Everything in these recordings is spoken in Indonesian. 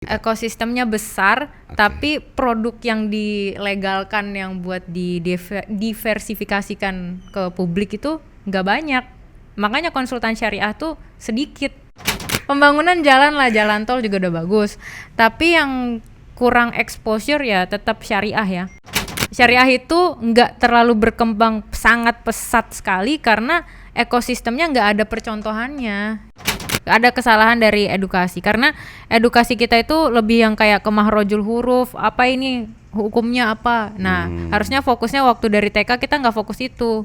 Ekosistemnya besar, Oke. tapi produk yang dilegalkan yang buat diversifikasikan ke publik itu nggak banyak. Makanya konsultan syariah tuh sedikit. Pembangunan jalan lah, jalan tol juga udah bagus. Tapi yang kurang exposure ya tetap syariah ya. Syariah itu nggak terlalu berkembang sangat pesat sekali karena ekosistemnya nggak ada percontohannya. Ada kesalahan dari edukasi karena edukasi kita itu lebih yang kayak ke mahrojul huruf, apa ini hukumnya apa. Nah, harusnya fokusnya waktu dari TK kita nggak fokus itu.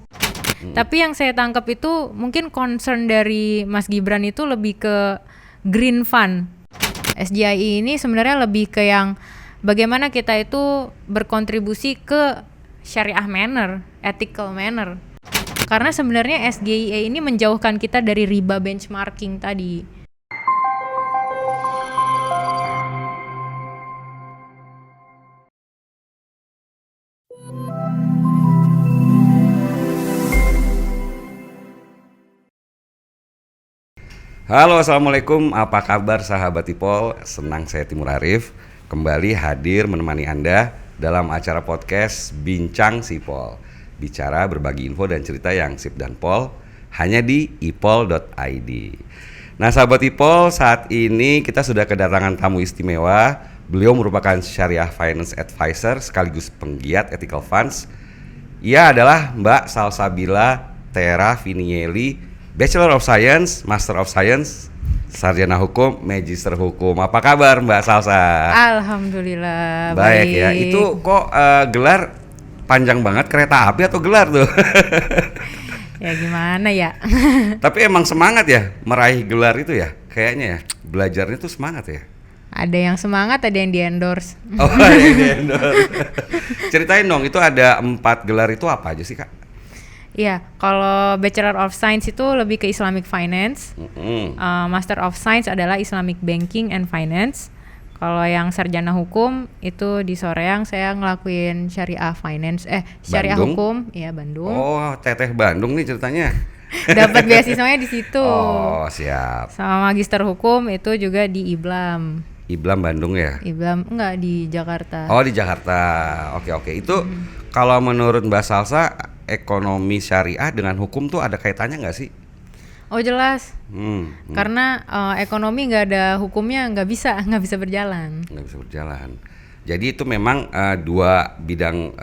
Tapi yang saya tangkap itu mungkin concern dari Mas Gibran itu lebih ke green fund. SGI ini sebenarnya lebih ke yang bagaimana kita itu berkontribusi ke syariah manner, ethical manner. Karena sebenarnya SGIE ini menjauhkan kita dari riba benchmarking tadi. Halo, assalamualaikum. Apa kabar sahabat Ipol? Senang saya Timur Arif kembali hadir menemani Anda dalam acara podcast Bincang Sipol. Bicara berbagi info dan cerita yang sip dan pol hanya di ipol.id. Nah sahabat Ipol, saat ini kita sudah kedatangan tamu istimewa. Beliau merupakan Syariah Finance Advisor sekaligus penggiat ethical funds. Ia adalah Mbak Salsabila Tera Vinieli, Bachelor of Science, Master of Science, Sarjana Hukum, Magister Hukum. Apa kabar Mbak Salsa? Alhamdulillah Baik ya. Itu kok gelar panjang banget, kereta api atau gelar tuh? Ya gimana ya? Tapi emang semangat ya meraih gelar itu ya? Kayaknya ya, belajarnya tuh semangat ya? Ada yang semangat, ada yang di-endorse. Oh, iya. Ceritain dong, itu ada 4 gelar itu apa aja sih Kak? Iya, kalau Bachelor of Science itu lebih ke Islamic Finance. Master of Science adalah Islamic Banking and Finance. Kalau yang sarjana hukum itu di Soreang saya ngelakuin syariah finance, syariah Bandung? hukum, ya Bandung. Oh, Teteh Bandung nih ceritanya. Dapat beasiswanya di situ. Oh, siap. Sama magister hukum itu juga di IBLAM. Iblam Bandung ya? IBLAM enggak di Jakarta. Oh, di Jakarta. Oke. Itu kalau menurut Mbak Salsa, ekonomi syariah dengan hukum tuh ada kaitannya nggak sih? Oh jelas. Karena ekonomi nggak ada hukumnya nggak bisa berjalan. Nggak bisa berjalan. Jadi itu memang dua bidang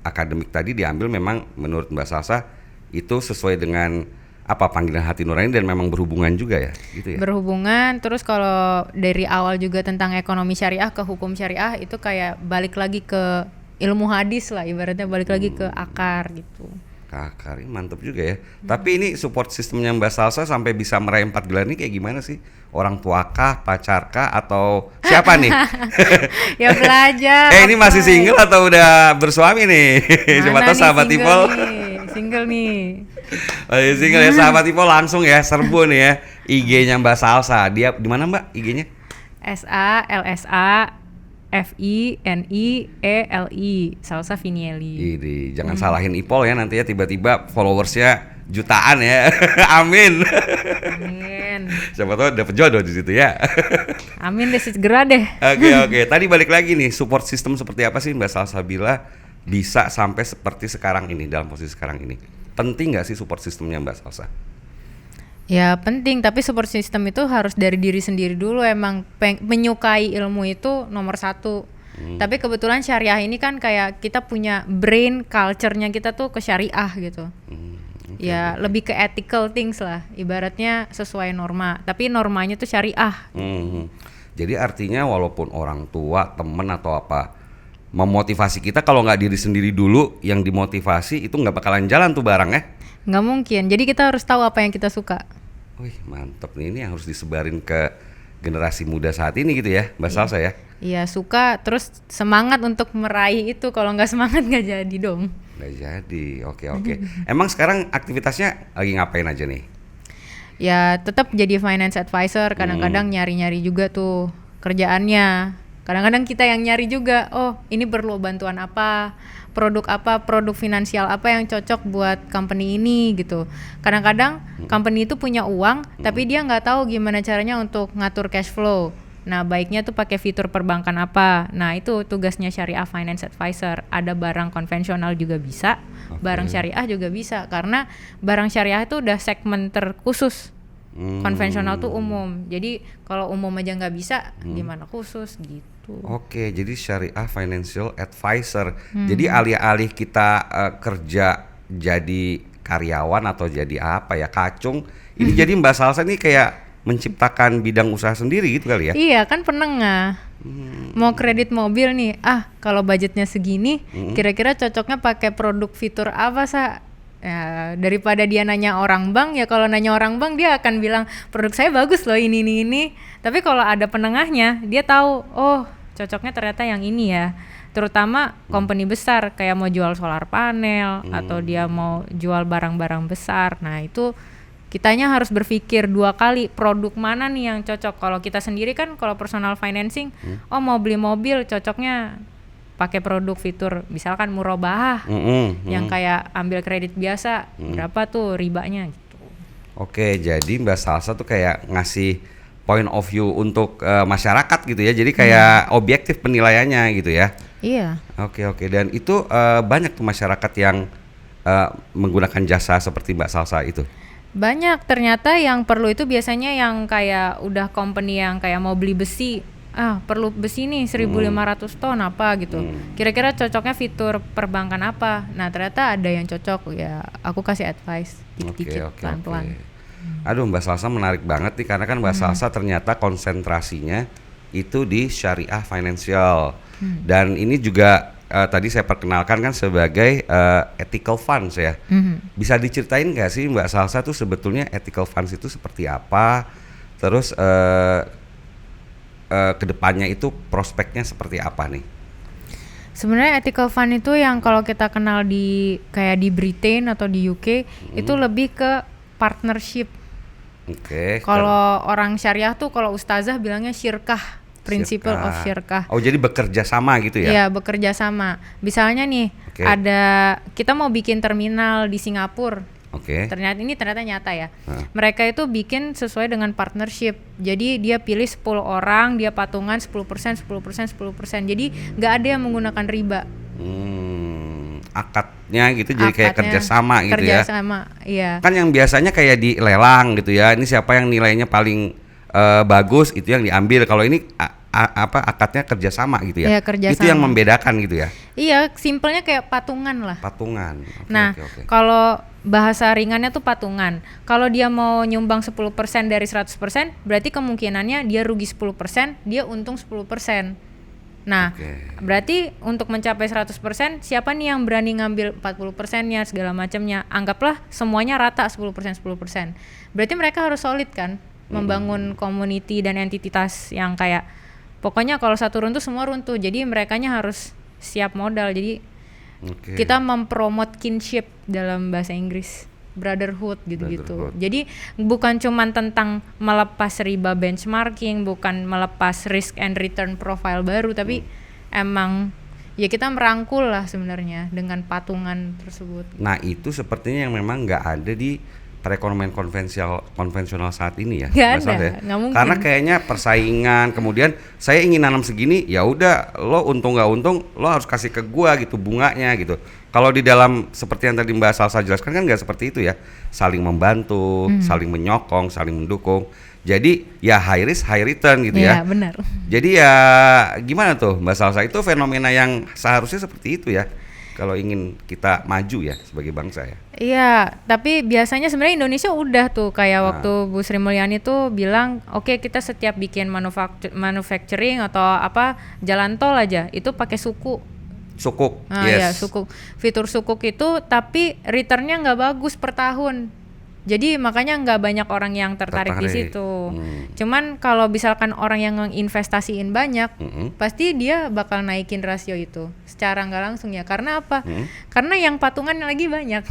akademik tadi diambil memang menurut Mbak Salsa itu sesuai dengan apa panggilan hati nurani dan memang berhubungan juga ya, gitu ya. Berhubungan. Terus kalau dari awal juga tentang ekonomi syariah ke hukum syariah itu kayak balik lagi ke ilmu hadis lah, ibaratnya balik lagi ke akar gitu. Kakak, mantep juga ya. Tapi ini support sistemnya Mbak Salsa sampai bisa meraih 4 gelar ini kayak gimana sih? Orang tua kah, pacar kah, atau siapa nih? Ya belajar. Ini masih single atau udah bersuami nih? Coba tahu sahabat Ipol. Single nih. Masih single ya sahabat Ipol, langsung ya serbu nih ya IG-nya Mbak Salsa. Dia di mana Mbak IG-nya? SALSA FINIELI Salsa Vinieli. Ini jangan salahin Ipol ya, nanti ya tiba-tiba followersnya jutaan ya. Amin. Amin. Siapa tahu dapet jodoh di situ ya. Amin deh, segera deh. Oke. Tadi balik lagi nih, support system seperti apa sih Mbak Salsabila bisa sampai seperti sekarang ini, dalam posisi sekarang ini? Penting nggak sih support systemnya Mbak Salsa? Ya penting, tapi support system itu harus dari diri sendiri dulu. Emang menyukai ilmu itu nomor 1. Tapi kebetulan syariah ini kan kayak kita punya brain culture-nya kita tuh ke syariah gitu. Okay. Lebih ke ethical things lah, ibaratnya sesuai norma, tapi normanya tuh syariah. Jadi artinya walaupun orang tua, temen atau apa memotivasi kita, kalau nggak diri sendiri dulu yang dimotivasi itu nggak bakalan jalan tuh barang ya. Nggak mungkin, jadi kita harus tahu apa yang kita suka. Wih mantep nih, ini harus disebarin ke generasi muda saat ini gitu ya Mbak Salsa ya. Iya, suka terus semangat untuk meraih itu. Kalau nggak semangat nggak jadi dong. Nggak jadi, oke. Emang sekarang aktivitasnya lagi ngapain aja nih? Ya tetap jadi finance advisor, kadang-kadang nyari-nyari juga tuh kerjaannya. Kadang-kadang kita yang nyari juga, oh ini perlu bantuan apa, produk finansial apa yang cocok buat company ini gitu. Kadang-kadang company itu punya uang, tapi dia nggak tahu gimana caranya untuk ngatur cash flow. Nah, baiknya tuh pakai fitur perbankan apa. Nah, itu tugasnya Syariah Finance Advisor. Ada barang konvensional juga bisa, barang syariah juga bisa. Karena barang syariah itu udah segmen terkhusus. Konvensional tuh umum. Jadi kalau umum aja nggak bisa, gimana khusus gitu. Oke, jadi Syariah Financial Advisor. Jadi alih-alih kita kerja jadi karyawan atau jadi apa ya, kacung, ini jadi Mbak Salsa nih kayak menciptakan bidang usaha sendiri gitu kali ya? Iya, kan penengah. Mau kredit mobil nih, kalau budgetnya segini, kira-kira cocoknya pakai produk fitur apa, Sa? Ya, daripada dia nanya orang bank, ya kalau nanya orang bank dia akan bilang produk saya bagus loh ini. Tapi kalau ada penengahnya, dia tahu, oh cocoknya ternyata yang ini ya. Terutama company besar kayak mau jual solar panel atau dia mau jual barang-barang besar. Nah, itu kitanya harus berpikir 2 kali produk mana nih yang cocok. Kalau kita sendiri kan kalau personal financing, mau beli mobil cocoknya pakai produk fitur misalkan murabahah yang kayak ambil kredit biasa, berapa tuh ribanya gitu. Oke, jadi Mbak Salsa tuh kayak ngasih point of view untuk masyarakat gitu ya. Jadi kayak objektif penilaiannya gitu ya. Iya. Oke, dan itu banyak tuh masyarakat yang menggunakan jasa seperti Mbak Salsa itu. Banyak, ternyata yang perlu itu biasanya yang kayak udah company yang kayak mau beli besi, perlu besi nih 1.500 ton apa gitu. Kira-kira cocoknya fitur perbankan apa? Nah, ternyata ada yang cocok, ya aku kasih advice dikit-dikit, pelan-pelan. Aduh, Mbak Salsa menarik banget nih, karena kan Mbak Salsa ternyata konsentrasinya itu di Syariah Financial. Dan ini juga tadi saya perkenalkan kan sebagai ethical funds ya. Bisa diceritain nggak sih Mbak Salsa tuh sebetulnya ethical funds itu seperti apa? Terus kedepannya itu prospeknya seperti apa nih? Sebenarnya ethical fund itu yang kalau kita kenal di kayak di Britain atau di UK itu lebih ke partnership. Kalau orang syariah tuh kalau ustazah bilangnya syirkah. Principle of syirkah. Oh, jadi bekerja sama gitu ya? Iya, bekerja sama. Misalnya nih, ada kita mau bikin terminal di Singapura. Ternyata nyata ya. Mereka itu bikin sesuai dengan partnership. Jadi dia pilih 10 orang, dia patungan 10%. Jadi nggak ada yang menggunakan riba. Akadnya gitu jadi kayak kerjasama gitu ya? Kerjasama, iya. Kan yang biasanya kayak di lelang gitu ya, ini siapa yang nilainya paling bagus itu yang diambil. Kalau ini akadnya kerjasama gitu ya? Iya, kerjasama. Itu yang membedakan gitu ya? Iya, simpelnya kayak patungan lah. Patungan. Kalau bahasa ringannya tuh patungan. Kalau dia mau nyumbang 10% dari 100%, berarti kemungkinannya dia rugi 10%, dia untung 10%. Nah, berarti untuk mencapai 100%, siapa nih yang berani ngambil 40%-nya segala macamnya? Anggaplah semuanya rata 10%. Berarti mereka harus solid kan? Membangun community dan entitas yang kayak pokoknya kalau satu runtuh semua runtuh. Jadi merekanya harus siap modal. Jadi kita mempromot kinship dalam bahasa Inggris, brotherhood gitu-gitu. Jadi bukan cuman tentang melepas riba benchmarking, bukan melepas risk and return profile baru, tapi emang ya kita merangkul lah sebenarnya dengan patungan tersebut. Nah, itu sepertinya yang memang nggak ada di perekonomian konvensional saat ini ya, nggak ada, nggak mungkin. Karena kayaknya persaingan, kemudian saya ingin nanam segini, ya udah lo untung nggak untung, lo harus kasih ke gua gitu bunganya gitu. Kalau di dalam seperti yang tadi Mbak Salsa jelaskan kan nggak seperti itu ya, saling membantu, saling menyokong, saling mendukung. Jadi ya high risk high return gitu ya. Iya benar. Jadi ya gimana tuh Mbak Salsa, itu fenomena yang seharusnya seperti itu ya, kalau ingin kita maju ya sebagai bangsa ya. Iya, tapi biasanya sebenarnya Indonesia udah tuh kayak waktu Bu Sri Mulyani tuh bilang, oke, kita setiap bikin manufacturing atau apa jalan tol aja itu pakai sukuk. Ya, sukuk. Fitur sukuk itu tapi returnnya nggak bagus per tahun. Jadi makanya nggak banyak orang yang tertarik di situ. Cuman kalau misalkan orang yang nginvestasiin banyak, pasti dia bakal naikin rasio itu secara nggak langsung ya. Karena apa? Karena yang patungan lagi banyak.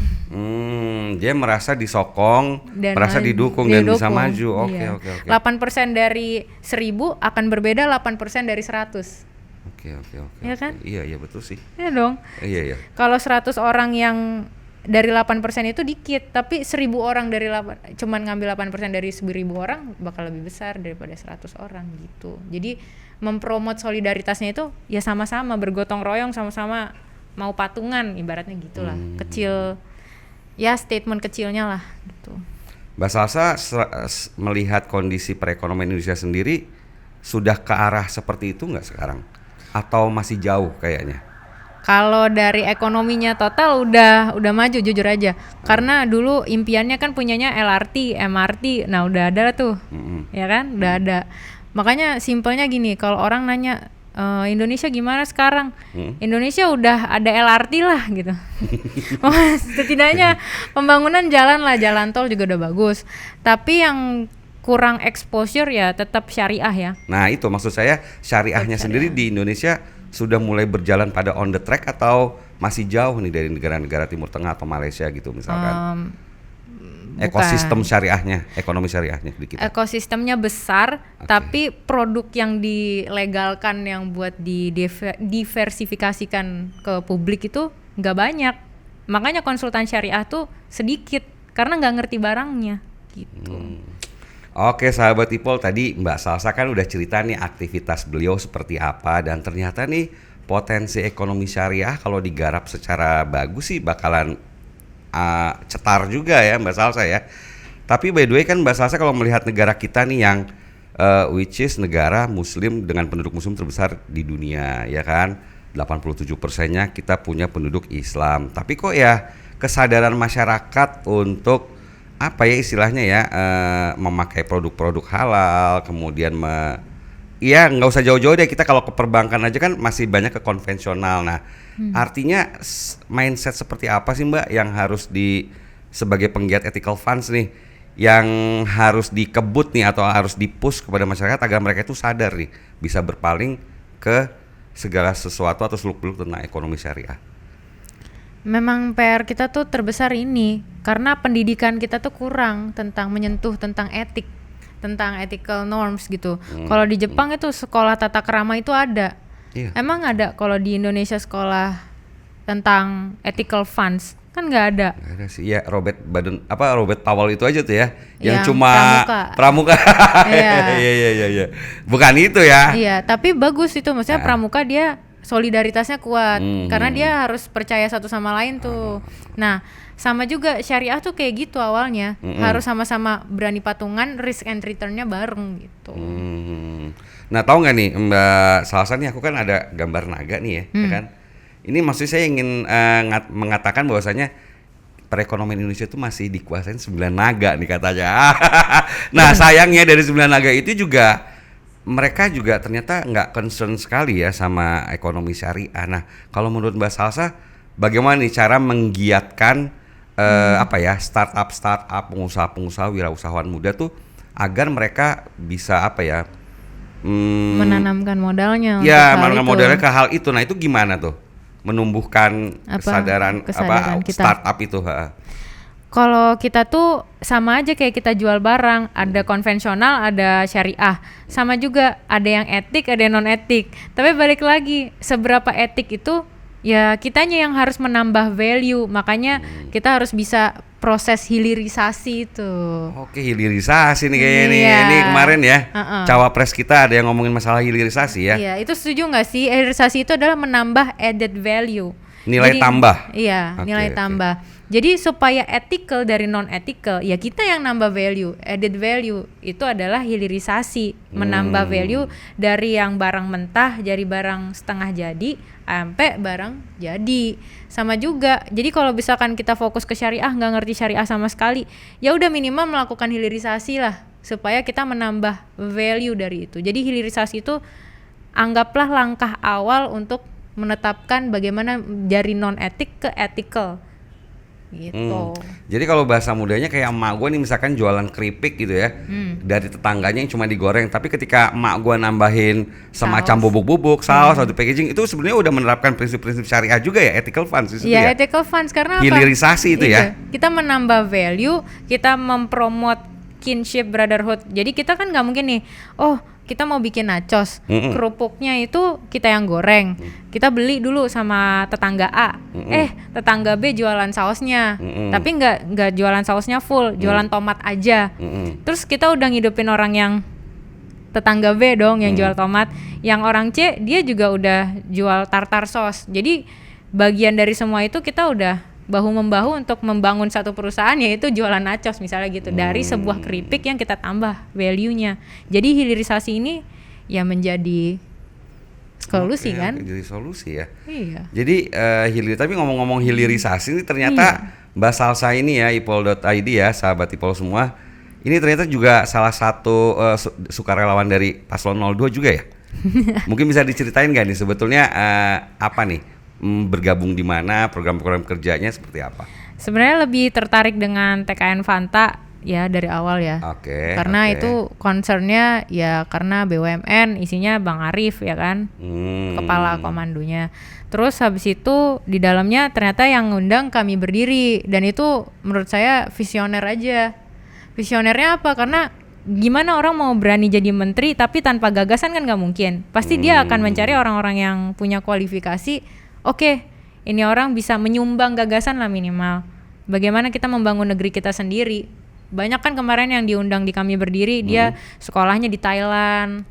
Dia merasa disokong, dan merasa didukung dan bisa maju. Oke. 8% dari 1.000 akan berbeda 8% dari 100. Oke. Iya kan? Iya betul sih. Iya dong. Iya. Kalau 100 orang yang dari 8% itu dikit, tapi 1.000 orang cuman ngambil 8% dari 1.000 orang bakal lebih besar daripada 100 orang gitu. Jadi mempromot solidaritasnya itu ya sama-sama bergotong royong, sama-sama mau patungan ibaratnya gitulah. Kecil ya, statement kecilnya lah gitu. Mbak Salsa melihat kondisi perekonomian Indonesia sendiri sudah ke arah seperti itu nggak sekarang? Atau masih jauh kayaknya? Kalau dari ekonominya total udah maju jujur aja. Karena dulu impiannya kan punyanya LRT, MRT, nah udah ada tuh, ya kan? Udah ada. Makanya simpelnya gini, kalau orang nanya Indonesia gimana sekarang? Indonesia udah ada LRT lah gitu. Setidaknya pembangunan jalan tol juga udah bagus. Tapi yang kurang exposure ya tetap syariah ya. Nah itu maksud saya, syariahnya sendiri di Indonesia sudah mulai berjalan pada on the track atau masih jauh nih dari negara-negara Timur Tengah atau Malaysia gitu misalkan? Ekosistem syariahnya, ekonomi syariahnya di kita. Ekosistemnya besar, tapi produk yang dilegalkan yang buat diversifikasikan ke publik itu nggak banyak. Makanya konsultan syariah tuh sedikit karena nggak ngerti barangnya gitu. Oke sahabat Ipol, tadi Mbak Salsa kan udah cerita nih aktivitas beliau seperti apa, dan ternyata nih potensi ekonomi syariah kalau digarap secara bagus sih bakalan cetar juga ya Mbak Salsa ya. Tapi by the way kan Mbak Salsa kalau melihat negara kita nih yang which is negara muslim dengan penduduk muslim terbesar di dunia ya kan, 87%-nya kita punya penduduk Islam. Tapi kok ya kesadaran masyarakat untuk apa ya istilahnya ya memakai produk-produk halal, kemudian ya nggak usah jauh-jauh deh, kita kalau ke perbankan aja kan masih banyak ke konvensional. Nah artinya mindset seperti apa sih Mbak yang harus sebagai penggiat ethical funds nih yang harus dikebut nih atau harus dipush kepada masyarakat agar mereka itu sadar nih bisa berpaling ke segala sesuatu atau seluk-beluk tentang ekonomi syariah? Memang PR kita tuh terbesar ini karena pendidikan kita tuh kurang tentang menyentuh tentang etik, tentang ethical norms gitu. Kalau di Jepang itu sekolah tata krama itu ada. Iya. Emang ada kalau di Indonesia sekolah tentang ethical funds? Kan nggak ada. Nggak ada sih. Ya Robert Powell itu aja tuh ya, yang cuma pramuka. Iya. Bukan itu ya. Iya, tapi bagus itu, maksudnya pramuka dia solidaritasnya kuat karena dia harus percaya satu sama lain tuh. Nah, sama juga syariah tuh kayak gitu awalnya, harus sama-sama berani patungan, risk and return-nya bareng gitu. Nah, tahu nggak nih Mbak Salsa nih, aku kan ada gambar naga nih ya, ya kan? Ini maksudnya saya ingin mengatakan bahwasanya perekonomian Indonesia itu masih dikuasain 9 naga nih katanya. Nah, sayangnya dari 9 naga itu juga mereka juga ternyata nggak concern sekali ya sama ekonomi syariah. Nah, kalau menurut Mbak Salsa, bagaimana nih cara menggiatkan startup, pengusaha-pengusaha, wirausahawan muda tuh agar mereka bisa menanamkan modalnya. Ya, menanamkan modalnya ke hal itu. Nah, itu gimana tuh? Menumbuhkan kesadaran startup itu. Kalau kita tuh sama aja kayak kita jual barang, ada konvensional, ada syariah. Sama juga ada yang etik, ada yang non etik. Tapi balik lagi, seberapa etik itu ya kitanya yang harus menambah value. Makanya kita harus bisa proses hilirisasi itu. Oke, hilirisasi nih kayaknya nih. Ini kemarin ya, cawapres kita ada yang ngomongin masalah hilirisasi ya. Iya, itu setuju nggak sih? Hilirisasi itu adalah menambah added value. Nilai tambah. Iya, nilai tambah. Jadi supaya ethical dari non ethical, ya kita yang nambah value. Added value itu adalah hilirisasi, menambah value dari yang barang mentah jadi barang setengah jadi sampai barang jadi. Sama juga. Jadi kalau misalkan kita fokus ke syariah, nggak ngerti syariah sama sekali, ya udah minimal melakukan hilirisasi lah supaya kita menambah value dari itu. Jadi hilirisasi itu anggaplah langkah awal untuk menetapkan bagaimana dari non etik ke ethical gitu. Jadi kalau bahasa mudanya kayak emak gue nih misalkan jualan keripik gitu ya, dari tetangganya yang cuma digoreng, tapi ketika emak gue nambahin semacam bubuk-bubuk, saus atau packaging, itu sebenarnya udah menerapkan prinsip-prinsip syariah juga ya, ethical funds itu ya. Iya, ethical funds karena hilirisasi itu ya. Kita menambah value, kita mempromot kinship brotherhood. Jadi kita kan nggak mungkin nih, kita mau bikin nachos, kerupuknya itu kita yang goreng, kita beli dulu sama tetangga A, tetangga B jualan sausnya, tapi nggak jualan sausnya full, jualan tomat aja. Terus kita udah ngidupin orang yang tetangga B dong yang jual tomat, yang orang C dia juga udah jual tartar sauce. Jadi bagian dari semua itu kita udah bahu-membahu untuk membangun satu perusahaan, yaitu jualan nachos misalnya gitu, dari sebuah keripik yang kita tambah value-nya. Jadi hilirisasi ini ya menjadi solusi kan? Jadi solusi ya. Iya. Jadi tapi ngomong-ngomong hilirisasi ini ternyata Mbak Salsa ini ya, ipol.id ya, sahabat Ipol semua, ini ternyata juga salah satu sukarelawan dari Paslon 02 juga ya. Mungkin bisa diceritain nggak nih sebetulnya apa nih? Bergabung di mana, program-program kerjanya seperti apa? Sebenarnya lebih tertarik dengan TKN Fanta ya dari awal ya. Karena itu concernnya ya karena BUMN isinya Bang Arif ya kan, kepala komandonya. Terus habis itu di dalamnya ternyata yang ngundang Kami Berdiri, dan itu menurut saya visioner aja. Visionernya apa? Karena gimana orang mau berani jadi menteri tapi tanpa gagasan kan nggak mungkin. Pasti dia akan mencari orang-orang yang punya kualifikasi. Oke, ini orang bisa menyumbang gagasan lah minimal. Bagaimana kita membangun negeri kita sendiri. Banyak kan kemarin yang diundang di Kami Berdiri, dia sekolahnya di Thailand.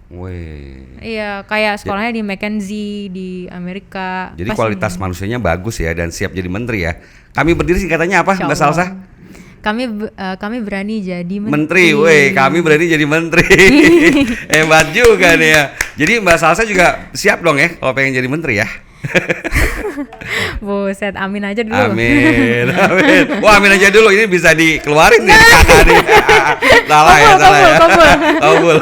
Iya, kayak sekolahnya di McKinsey di Amerika. Jadi kualitas manusianya bagus ya dan siap jadi menteri ya. Kami Berdiri singkatannya apa, Mbak Salsa? Kami berani jadi menteri. Kami berani jadi menteri. Hebat juga nih ya. Jadi Mbak Salsa juga siap dong ya kalau pengen jadi menteri ya. Buset, amin aja dulu. Amin. Wah, amin aja dulu, ini bisa dikeluarin nih kakak nih. Salah ya. Kabul.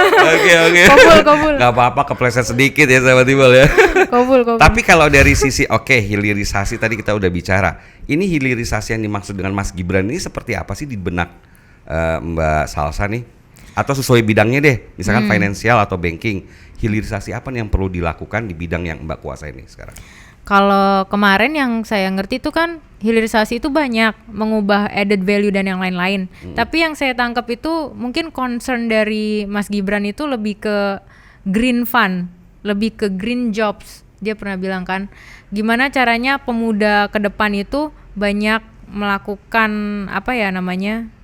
Oke. Kabul. Gak apa-apa, kepleset sedikit ya sahabat Ipol ya. Kabul. Tapi kalau dari sisi hilirisasi tadi kita udah bicara. Ini hilirisasi yang dimaksud dengan Mas Gibran ini seperti apa sih di benak Mbak Salsa nih? Atau sesuai bidangnya deh, misalkan finansial atau banking, hilirisasi apa nih yang perlu dilakukan di bidang yang Mbak kuasai ini sekarang? Kalau kemarin yang saya ngerti itu kan hilirisasi itu banyak mengubah added value dan yang lain-lain. Tapi yang saya tangkap itu mungkin concern dari Mas Gibran itu lebih ke green fund, lebih ke green jobs. Dia pernah bilang kan, gimana caranya pemuda ke depan itu banyak melakukan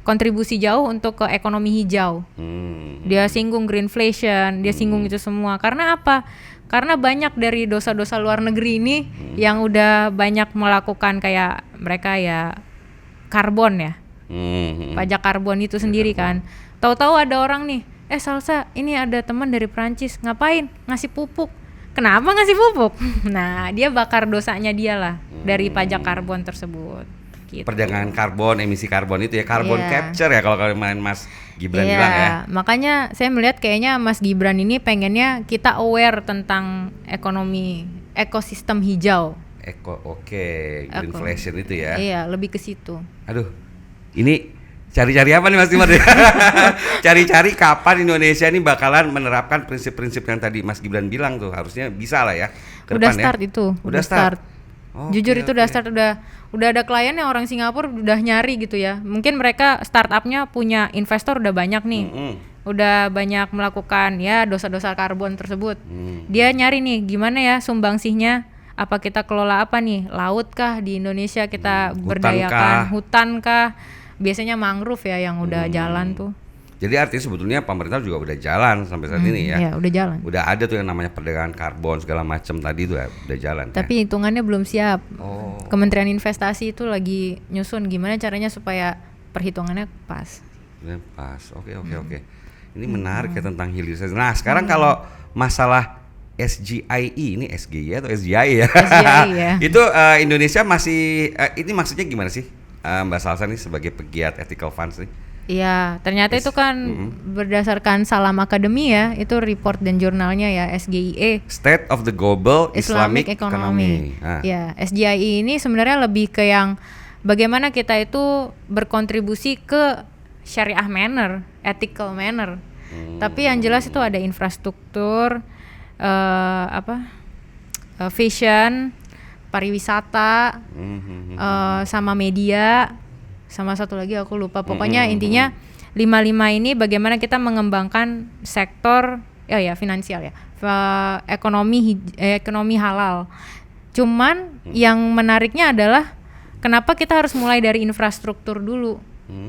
kontribusi jauh untuk ke ekonomi hijau. Dia singgung greenflation, dia singgung itu semua. Karena apa? Karena banyak dari dosa-dosa luar negeri ini yang udah banyak melakukan kayak mereka ya karbon ya. Pajak karbon itu sendiri kan. Tahu-tahu ada orang nih, Salsa, ini ada teman dari Prancis, ngapain? Ngasih pupuk. Kenapa ngasih pupuk? Nah, dia bakar dosanya dia lah dari pajak karbon tersebut. Gitu. Perdagangan karbon, emisi karbon itu ya, carbon capture ya kalau kemarin Mas Gibran bilang ya. Makanya saya melihat kayaknya Mas Gibran ini pengennya kita aware tentang ekonomi ekosistem hijau. Greenflation itu ya. Iya, lebih ke situ. Aduh, ini cari-cari apa nih Mas Timur? Cari-cari kapan Indonesia ini bakalan menerapkan prinsip-prinsip yang tadi Mas Gibran bilang tuh, harusnya bisa lah ya. Udah start ya. Itu. Udah start. Jujur itu udah start, udah ada klien yang orang Singapura udah nyari gitu ya. Mungkin mereka startupnya punya investor udah banyak nih, udah banyak melakukan ya dosa-dosa karbon tersebut. Dia nyari nih gimana ya sumbangsihnya, apa kita kelola apa nih, laut kah di Indonesia kita berdayakan, hutan kah, biasanya mangrove ya yang udah jalan tuh. Jadi artinya sebetulnya pemerintah juga udah jalan sampai saat ini ya. Iya, udah jalan. Udah ada tuh yang namanya perdagangan karbon segala macam tadi tuh ya, udah jalan. Tapi hitungannya belum siap. Kementerian Investasi itu lagi nyusun gimana caranya supaya perhitungannya pas. Oke. Ini menarik ya tentang hilirisasi. Nah, sekarang kalau masalah SGIE, ini SGI atau SGI ya? SGI ya. Itu Indonesia masih ini maksudnya gimana sih? Mbak Salsa nih sebagai pegiat ethical funds nih. Iya, ternyata itu kan berdasarkan Salam Academy ya, itu report dan jurnalnya ya, SGIE. State of the Global Islamic Economy. Ya, SGIE ini sebenarnya lebih ke yang bagaimana kita itu berkontribusi ke syariah manner, ethical manner. Tapi yang jelas itu ada infrastruktur, fashion, pariwisata, sama media. Sama satu lagi aku lupa, pokoknya intinya 5 ini bagaimana kita mengembangkan sektor finansial ya, ekonomi halal. Cuman yang menariknya adalah kenapa kita harus mulai dari infrastruktur dulu?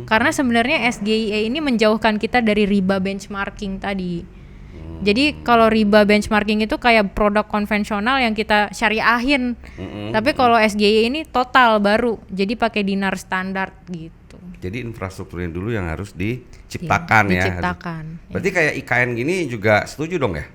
Karena sebenarnya SGIE ini menjauhkan kita dari riba benchmarking tadi. Jadi kalau riba benchmarking itu kayak produk konvensional yang kita syariahin. Tapi kalau SGIE ini total baru. Jadi pakai dinar standar gitu. Jadi infrastrukturnya dulu yang harus diciptakan ya. Diciptakan. Berarti kayak IKN gini juga setuju dong ya?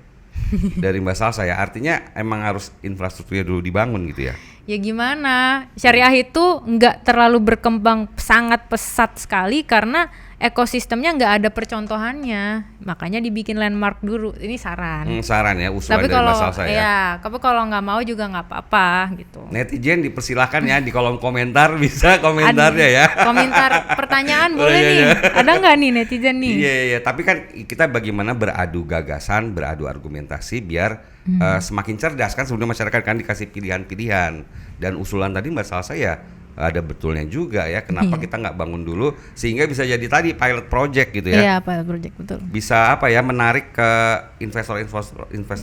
Dari Mbak Salsa ya. Artinya emang harus infrastrukturnya dulu dibangun gitu ya. Ya gimana? Syariah itu nggak terlalu berkembang sangat pesat sekali karena ekosistemnya nggak ada percontohannya, makanya dibikin landmark dulu. Ini saran. Saran ya, usulan Tapi dari Mbak Salsa ya. Ya, tapi kalau nggak mau juga nggak apa-apa gitu. Netizen dipersilahkan ya di kolom komentar, bisa komentarnya ya. Komentar pertanyaan boleh nih. Ada nggak nih netizen nih? Iya. Tapi kan kita bagaimana beradu gagasan, beradu argumentasi biar semakin cerdas kan. Sebenarnya masyarakat kan dikasih pilihan-pilihan dan usulan tadi Mbak Salsa ya. Ada betulnya juga ya, kenapa kita nggak bangun dulu sehingga bisa jadi tadi pilot project gitu ya. Iya, pilot project betul. Bisa menarik ke investor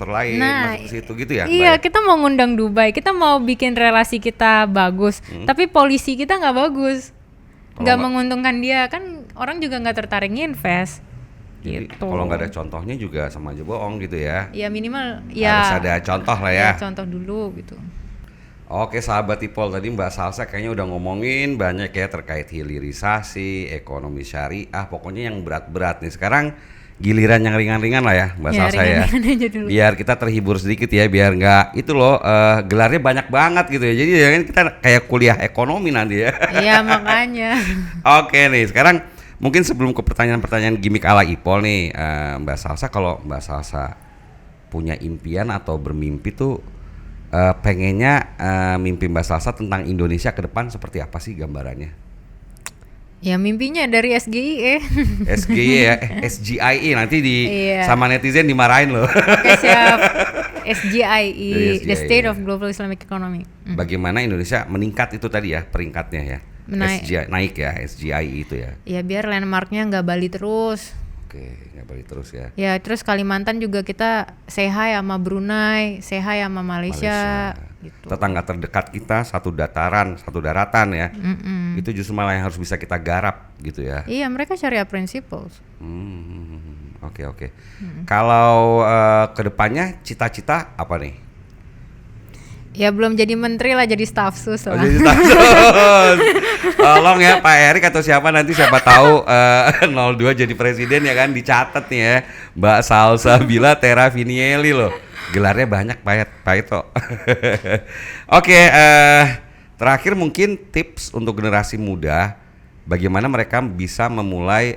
lain masuk ke situ gitu ya. Iya, kita mau ngundang Dubai, kita mau bikin relasi kita bagus, tapi polisi kita nggak bagus, nggak menguntungkan dia, kan orang juga nggak tertarik invest. Jadi Gitu. kalau nggak ada contohnya juga sama aja bohong gitu ya. Ya minimal harus ada contoh lah ya. Contoh dulu gitu. Oke sahabat Ipol, tadi Mbak Salsa kayaknya udah ngomongin banyak ya terkait hilirisasi, ekonomi syariah, pokoknya yang berat-berat nih. Sekarang giliran yang ringan-ringan lah ya Mbak Salsa ya. Aja dulu. Biar kita terhibur sedikit ya, biar nggak itu loh gelarnya banyak banget gitu ya. Jadi jangan kita kayak kuliah ekonomi nanti ya. Iya makanya. Oke nih, sekarang mungkin sebelum ke pertanyaan-pertanyaan gimmick ala Ipol nih, Mbak Salsa, kalau Mbak Salsa punya impian atau bermimpi tuh pengennya mimpi Mbak Salsa tentang Indonesia ke depan seperti apa sih gambarannya? Ya mimpinya dari SGIE. SGIE ya, SGIE nanti sama netizen dimarahin loh. Oke siap. SGIE, SGIE, The State of Global Islamic Economy. Bagaimana Indonesia meningkat itu tadi ya peringkatnya ya? Naik ya, SGIE itu ya. Ya biar landmarknya nggak Bali terus. Oke, nggak balik terus ya. Ya terus Kalimantan juga kita say hi sama Brunei, say hi sama Malaysia. Gitu. Tetangga terdekat kita satu daratan ya. Itu justru malah yang harus bisa kita garap gitu ya. Iya mereka Syariah Principles. Oke. Kalau kedepannya cita-cita apa nih? Ya belum jadi menteri lah, jadi staf sus lah. Jadi staf sus. Tolong ya Pak Erik atau siapa nanti siapa tahu 02 jadi presiden ya kan, dicatat nih ya. Mbak Salsa Bila Tera Vinieli loh. Gelarnya banyak Pak Ito. Oke, terakhir mungkin tips untuk generasi muda bagaimana mereka bisa memulai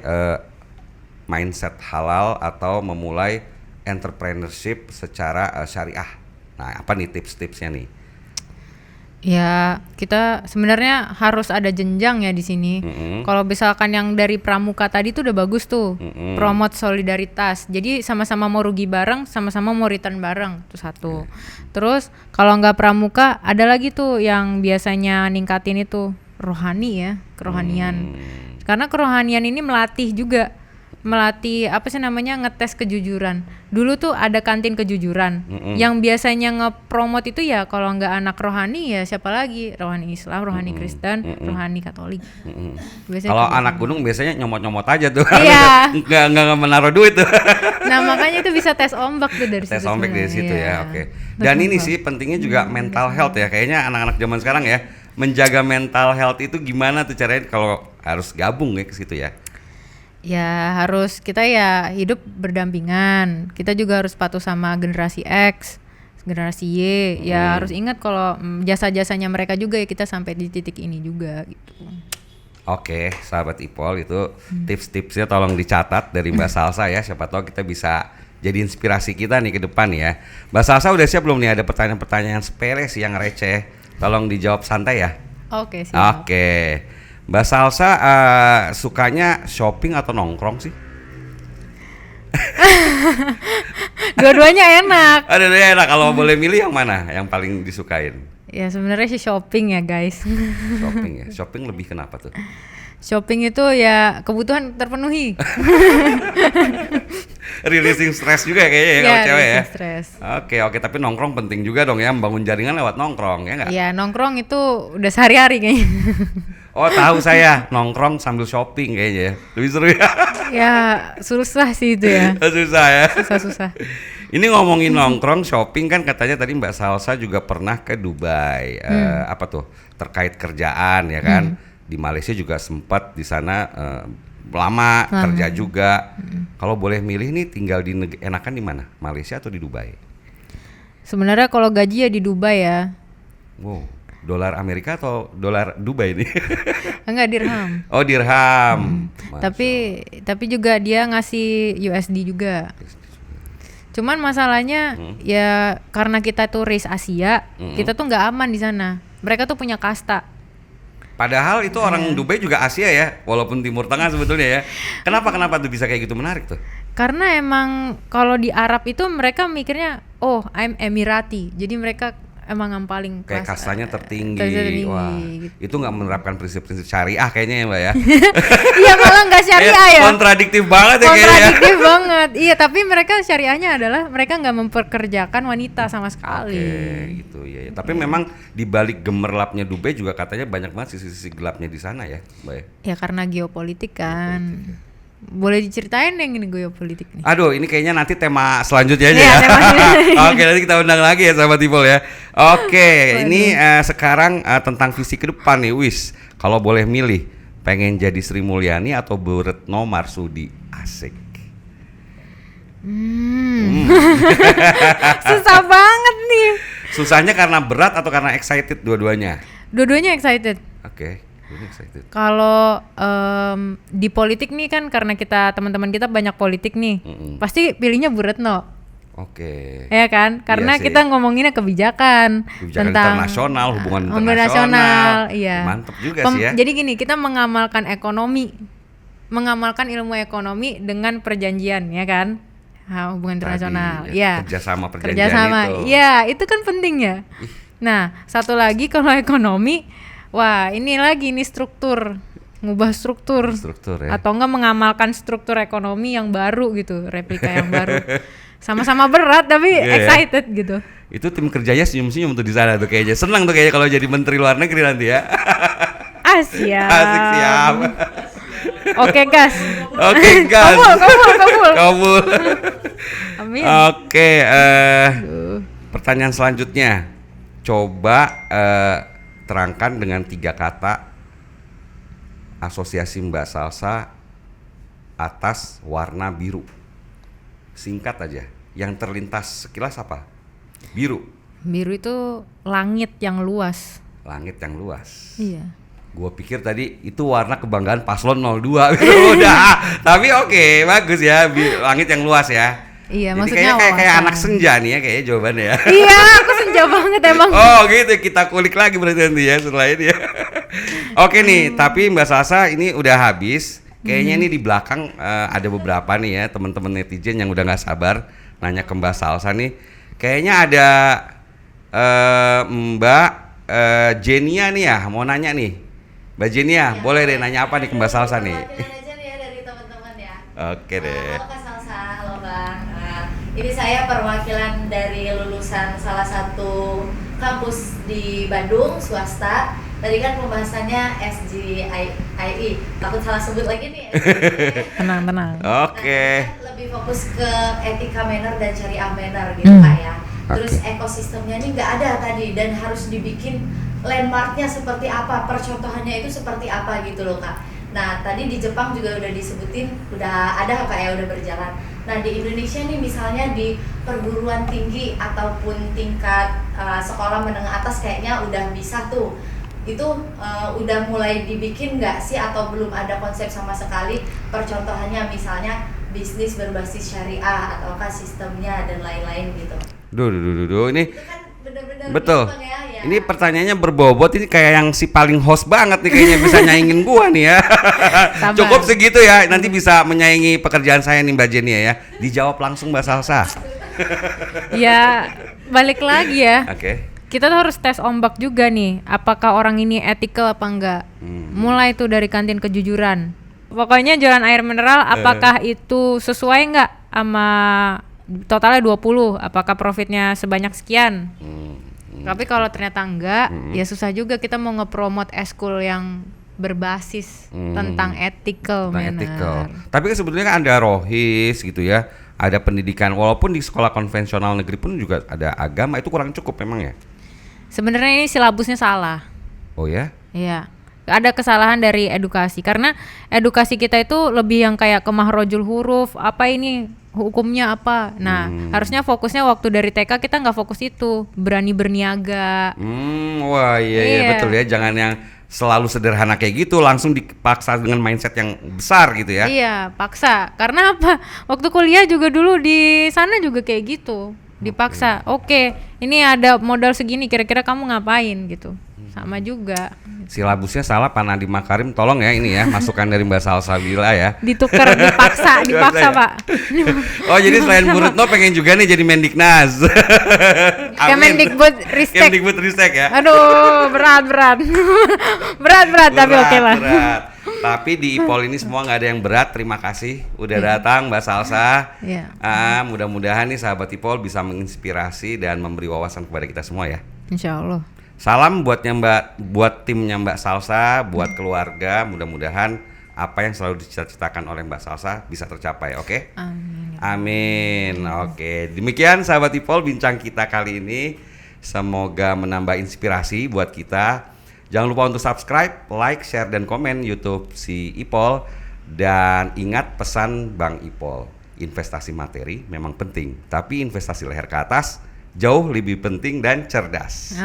mindset halal atau memulai entrepreneurship secara syariah. Nah, apa nih tips-tipsnya nih? Ya, kita sebenarnya harus ada jenjang ya di sini. Kalau misalkan yang dari pramuka tadi tuh udah bagus tuh, promote solidaritas. Jadi sama-sama mau rugi bareng, sama-sama mau return bareng, itu satu. Terus kalau nggak pramuka, ada lagi tuh yang biasanya ningkatin itu rohani ya, kerohanian. Karena kerohanian ini melatih ngetes kejujuran. Dulu tuh ada kantin kejujuran yang biasanya ngepromot itu ya kalau nggak anak rohani ya siapa lagi, rohani Islam, rohani Kristen, rohani Katolik. Kalau anak gunung biasanya nyomot-nyomot aja tuh. Iya. nggak menaruh duit tuh. Nah makanya itu bisa tes ombak tuh dari situ. Tes ombak dari situ ya, oke. Dan ini sih pentingnya juga mental health ya. Kayaknya anak-anak zaman sekarang ya menjaga mental health itu gimana tuh caranya kalau harus gabung ya ke situ ya. Ya harus kita ya hidup berdampingan. Kita juga harus patuh sama generasi X, generasi Y. Ya harus ingat kalau jasa-jasanya mereka juga ya kita sampai di titik ini juga gitu. Oke, sahabat Ipol itu tips-tipsnya tolong dicatat dari Mbak Salsa ya. Siapa tahu kita bisa jadi inspirasi kita nih ke depan ya. Mbak Salsa udah siap belum nih, ada pertanyaan-pertanyaan sepele sih yang receh. Tolong dijawab santai ya. Oke, siap. Oke. Mbak Salsa sukanya shopping atau nongkrong sih? Dua-duanya enak. Dua-duanya enak. Kalau boleh milih yang mana yang paling disukain? Ya sebenarnya sih shopping ya guys. Shopping ya. Shopping lebih kenapa tuh? Shopping itu ya kebutuhan terpenuhi. Releasing stress juga kayaknya ya kalau cewek ya. releasing stres. Oke, tapi nongkrong penting juga dong ya, membangun jaringan lewat nongkrong ya nggak? Ya nongkrong itu udah sehari-hari kayaknya. Oh tahu saya, nongkrong sambil shopping kayaknya ya. Lebih seru ya. Ya susah sih itu ya. Susah ya. Susah. Ini ngomongin nongkrong, shopping kan katanya tadi Mbak Salsa juga pernah ke Dubai. Apa tuh? Terkait kerjaan ya kan? Di Malaysia juga sempat di sana lama kerja juga. Kalau boleh milih nih tinggal enakan di mana? Malaysia atau di Dubai? Sebenarnya kalau gaji ya di Dubai ya. Wow, dolar Amerika atau dolar Dubai nih? Enggak, dirham. Oh dirham. Tapi juga dia ngasih USD juga. Cuman masalahnya ya karena kita turis Asia, kita tuh nggak aman di sana. Mereka tuh punya kasta. Padahal itu orang Dubai juga Asia ya, walaupun Timur Tengah sebetulnya ya. Kenapa tuh bisa kayak gitu, menarik tuh? Karena emang kalau di Arab itu mereka mikirnya, oh I'm Emirati, jadi mereka emang yang paling kayak kelas, kastanya tertinggi. Wah, gitu. itu nggak menerapkan prinsip-prinsip syariah kayaknya ya Mbak ya. Iya malah nggak syariah ya. Kontradiktif banget ya kayaknya. Kontradiktif banget. Iya, tapi mereka syariahnya adalah mereka nggak memperkerjakan wanita sama sekali. Oke, gitu ya. Tapi memang di balik gemerlapnya Dubai juga katanya banyak banget sisi-sisi gelapnya di sana ya, Mbak ya. Ya karena geopolitik kan. Boleh diceritain yang ini geopolitik nih. Aduh, ini kayaknya nanti tema selanjutnya aja Iya, ya. tema selanjutnya. Oke, nanti kita undang lagi ya sahabat Tipol ya. Oke, ini sekarang tentang visi ke depan nih, Wis. Kalau boleh milih, pengen jadi Sri Mulyani atau Bu Retno Marsudi? Asik. Susah banget nih. Susahnya karena berat atau karena excited dua-duanya? Dua-duanya excited. Oke, dua-duanya excited. Kalau di politik nih kan karena kita teman-teman kita banyak politik nih, pasti pilihnya Bu Retno. Oke. Ya kan? Karena Iya kita ngomonginnya kebijakan tentang internasional, hubungan internasional. internasional. Iya. Mantep juga sih ya. Jadi gini, kita mengamalkan ilmu ekonomi dengan perjanjian, ya kan? Hubungan internasional. Tadi, Ya. kerjasama itu. Iya, itu kan penting ya. Nah, satu lagi kalau ekonomi, wah ini lagi nih ngubah struktur ya. Atau enggak mengamalkan struktur ekonomi yang baru gitu, replika yang baru. Sama-sama berat tapi excited gitu. Itu tim kerjanya senyum-senyum tuh di sana tuh kayaknya. Senang tuh kayaknya kalau jadi menteri luar negeri nanti ya. Siap. Asik, siap. Oke, gas. Kabul. Amin. Oke, pertanyaan selanjutnya. Coba terangkan dengan 3 kata asosiasi Mbak Salsa atas warna biru. Singkat aja. Yang terlintas sekilas apa? Biru. Biru itu langit yang luas. Langit yang luas. Iya. Gua pikir tadi itu warna kebanggaan paslon 02 gitu udah. Tapi oke, bagus ya. Langit yang luas ya. Iya, jadi maksudnya kayak anak senja nih ya kayaknya jawabannya ya. Iya, aku senja banget emang. Oh gitu, kita kulik lagi berarti nanti ya setelah ini ya. Oke nih, tapi Mbak Salsa ini udah habis. Kayaknya ini di belakang ada beberapa nih ya teman-teman netizen yang udah nggak sabar nanya ke Mbak Salsa nih. Kayaknya ada Mbak Jenia nih ya, mau nanya nih. Mbak Jenia, boleh deh nanya apa nih ke Mbak Salsa nih? Aja nih ya dari teman-teman ya. Oke deh. Halo Kak Salsa, halo Bang. Ini saya perwakilan dari lulusan salah satu kampus di Bandung, swasta. Tadi kan pembahasannya SGIE, takut salah sebut lagi nih. Tenang. Oke. Nah, lebih fokus ke etika manner dan syariah manner gitu Kak ya. Terus ekosistemnya ini nggak ada tadi dan harus dibikin landmarknya seperti apa, percontohannya itu seperti apa gitu loh Kak. Nah tadi di Jepang juga udah disebutin, udah ada Kak ya, udah berjalan. Nah di Indonesia nih misalnya di perguruan tinggi ataupun tingkat sekolah menengah atas kayaknya udah bisa tuh. Itu udah mulai dibikin nggak sih atau belum ada konsep sama sekali percontohannya misalnya bisnis berbasis syariah ataukah sistemnya dan lain-lain gitu. Duh, ini Itu kan bener-bener betul. gitu, Bang, ya. Ini pertanyaannya berbobot, ini kayak yang si paling host banget nih kayaknya bisa nyaingin gua nih ya. Sabar. Cukup segitu ya, nanti bisa menyaingi pekerjaan saya nih Mbak Jenia ya. Dijawab langsung Mbak Salsa. Ya, balik lagi ya. Oke. kita tuh harus tes ombak juga nih, apakah orang ini ethical apa enggak. Mulai tuh dari kantin kejujuran. Pokoknya jualan air mineral apakah itu sesuai enggak sama totalnya 20, apakah profitnya sebanyak sekian. Tapi kalau ternyata enggak, ya susah juga kita mau ngepromot eskul yang berbasis tentang ethical manner. Tapi kan sebetulnya kan ada rohis gitu ya, ada pendidikan, walaupun di sekolah konvensional negeri pun juga ada agama, itu kurang cukup memang ya? Sebenarnya ini silabusnya salah. Oh ya? Iya. Ada kesalahan dari edukasi, karena edukasi kita itu lebih yang kayak ke mahrojul huruf, apa ini hukumnya apa. Nah, harusnya fokusnya waktu dari TK kita nggak fokus itu, berani berniaga. Wah iya betul ya, jangan yang selalu sederhana kayak gitu, langsung dipaksa dengan mindset yang besar gitu ya. Iya, paksa. Karena apa? Waktu kuliah juga dulu di sana juga kayak gitu. Dipaksa. Oke, ini ada modal segini, kira-kira kamu ngapain gitu. Sama juga. Silabusnya salah Pak Nadiem Makarim, tolong ya ini ya, masukan dari Mbak Salsabila ya. Ditukar, dipaksa Pak. Oh jadi selain Bu Retno pengen juga nih jadi Mendiknas. Kemendikbud Ristek. Kemendikbud Ristek ya. Aduh, berat. berat tapi oke lah. Berat. Tapi di IPOL ini semua nggak ada yang berat. Terima kasih udah datang Mbak Salsa. Iya. Mudah-mudahan nih sahabat IPOL bisa menginspirasi dan memberi wawasan kepada kita semua ya. Insya Allah. Salam buat timnya Mbak Salsa, buat keluarga. Mudah-mudahan apa yang selalu dicita-citakan oleh Mbak Salsa bisa tercapai, oke? Amin. Oke. Demikian sahabat IPOL bincang kita kali ini. Semoga menambah inspirasi buat kita. Jangan lupa untuk subscribe, like, share, dan komen YouTube si IPOL. Dan ingat pesan Bank IPOL, investasi materi memang penting, tapi investasi leher ke atas jauh lebih penting dan cerdas.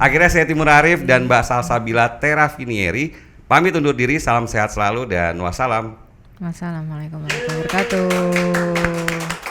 Akhirnya saya Timur Arif dan Mbak Salsabila Terafinieri pamit undur diri. Salam sehat selalu dan wassalam. Wassalamualaikum warahmatullahi wabarakatuh.